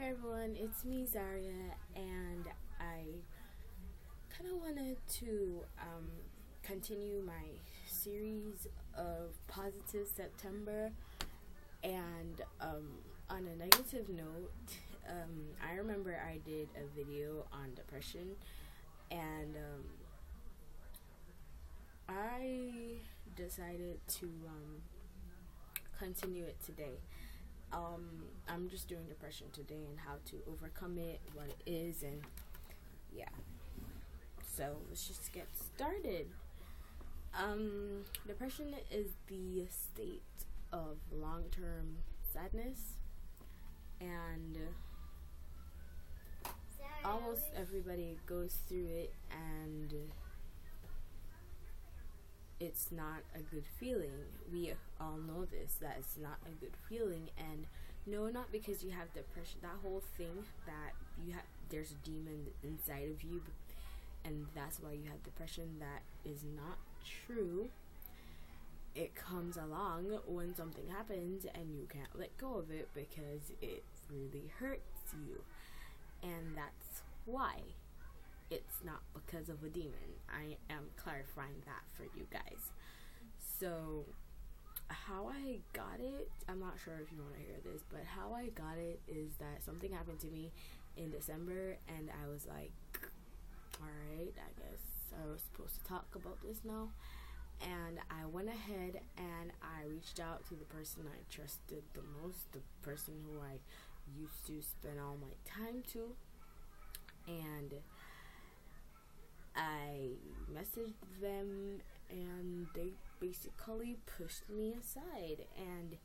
Hi everyone, it's me Zaria, and I kind of wanted to continue my series of Positive September. And on a negative note, I remember I did a video on depression, and I decided to continue it today. I'm just doing depression today and how to overcome it, what it is, and yeah. So let's just get started. Depression is the state of long-term sadness, and almost everybody goes through it, and it's not a good feeling. We all know this, that it's not a good feeling. And no, not because you have depression. That whole thing that you have, there's a demon inside of you, and that's why you have depression, that is not true. It comes along when something happens and you can't let go of it because it really hurts you, and that's why. It's not because of a demon. I am clarifying that for you guys. So, how I got it, I'm not sure if you want to hear this, but how I got it is that something happened to me in December, and I was like, alright, I guess I was supposed to talk about this now. And I went ahead and I reached out to the person I trusted the most, the person who I used to spend all my time to, and I messaged them, and they basically pushed me aside, and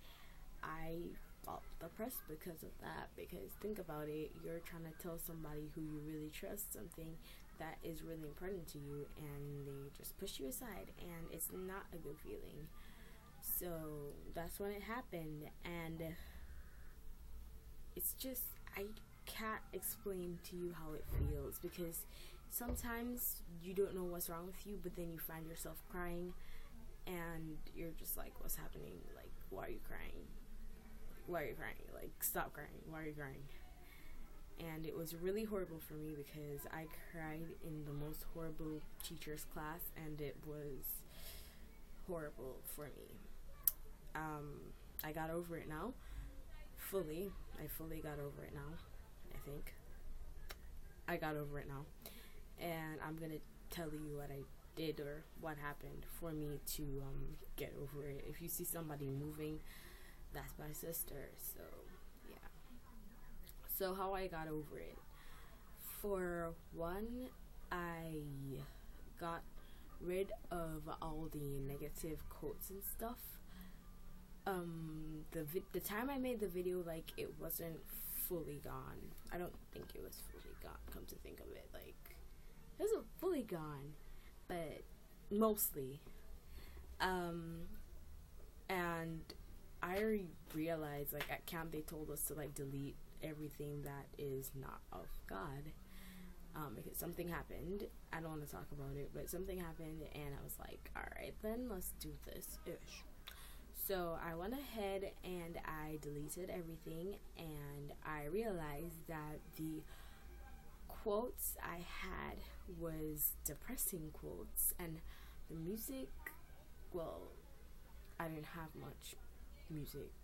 I felt depressed because of that. Because think about it, you're trying to tell somebody who you really trust something that is really important to you, and they just push you aside, and it's not a good feeling. So that's when it happened, and it's just, I can't explain to you how it feels, because sometimes you don't know what's wrong with you, but then you find yourself crying, and you're just like, what's happening? Like, why are you crying? Why are you crying? Like, stop crying. Why are you crying? And it was really horrible for me because I cried in the most horrible teacher's class, and it was horrible for me. I got over it now. I fully got over it now, I think. I got over it now. And I'm going to tell you what I did or what happened for me to get over it. If you see somebody moving, that's my sister. So, yeah. So, how I got over it. For one, I got rid of all the negative quotes and stuff. The time I made the video, like, it wasn't fully gone. I don't think it was fully gone, come to think of it. Like, it wasn't fully gone, but mostly. And I realized, like, at camp they told us to, like, delete everything that is not of God. Because something happened. I don't want to talk about it, but something happened, and I was like, alright, then let's do this-ish. So I went ahead and I deleted everything, and I realized that the quotes I had was depressing quotes, and the music, well, I didn't have much music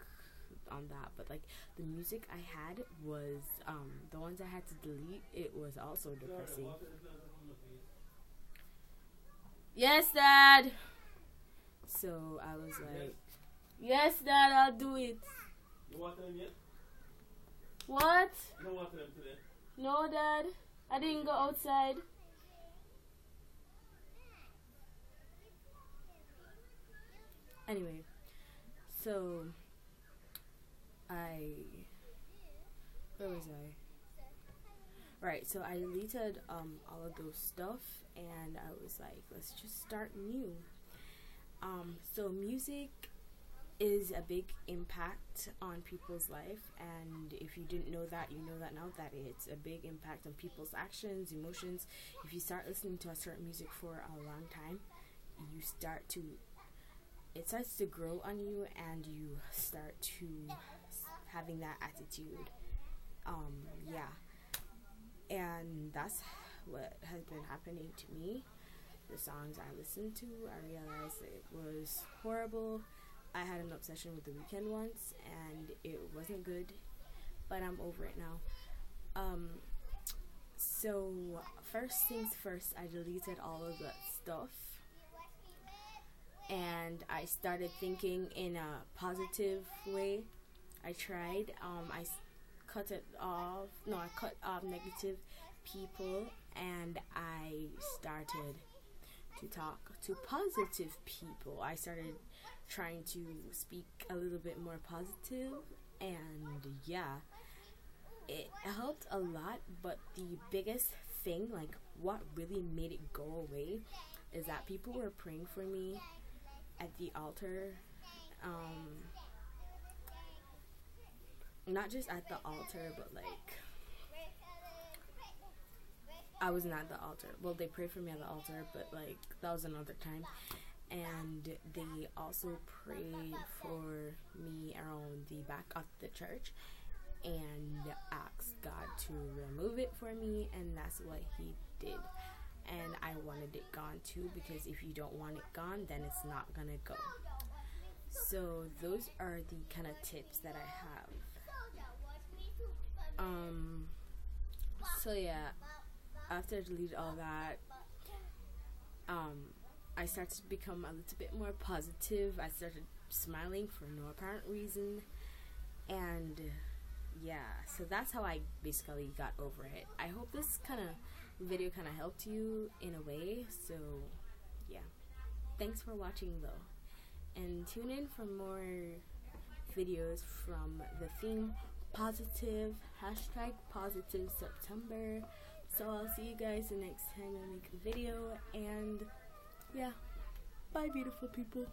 on that, but like the music I had was the ones I had to delete, it was also depressing. Yes, Dad. So I was like, yes, Dad, I'll do it. You water them yet? What? You don't water them today? No, Dad, I didn't go outside. Anyway, so where was I? Right, so I deleted all of those stuff, and I was like, let's just start new. So music is a big impact on people's life, and if you didn't know that, you know that now, that it's a big impact on people's actions, emotions. If you start listening to a certain music for a long time, it starts to grow on you, and you start to having that attitude. Yeah, and that's what has been happening to me. The songs I listened to, I realized it was horrible. I had an obsession with The Weeknd once, and it wasn't good, but I'm over it now. So first things first, I deleted all of that stuff, and I started thinking in a positive way. I tried. Cut it off. No, I cut off negative people, and I started to talk to positive people. I started trying to speak a little bit more positive, and yeah, it helped a lot. But the biggest thing, like what really made it go away, is that people were praying for me at the altar. Not just at the altar, but like I wasn't at the altar. Well, they prayed for me at the altar, but like that was another time. And they also prayed for me around the back of the church and asked God to remove it for me, and that's what He did. And I wanted it gone too, because if you don't want it gone, then it's not gonna go. So those are the kind of tips that I have. So yeah, after I deleted all that, I started to become a little bit more positive. I started smiling for no apparent reason, and yeah, so that's how I basically got over it. I hope this kind of video kind of helped you in a way. So yeah, thanks for watching though, and tune in for more videos from the theme positive, #positive September. So I'll see you guys the next time I make a video, and yeah, bye beautiful people.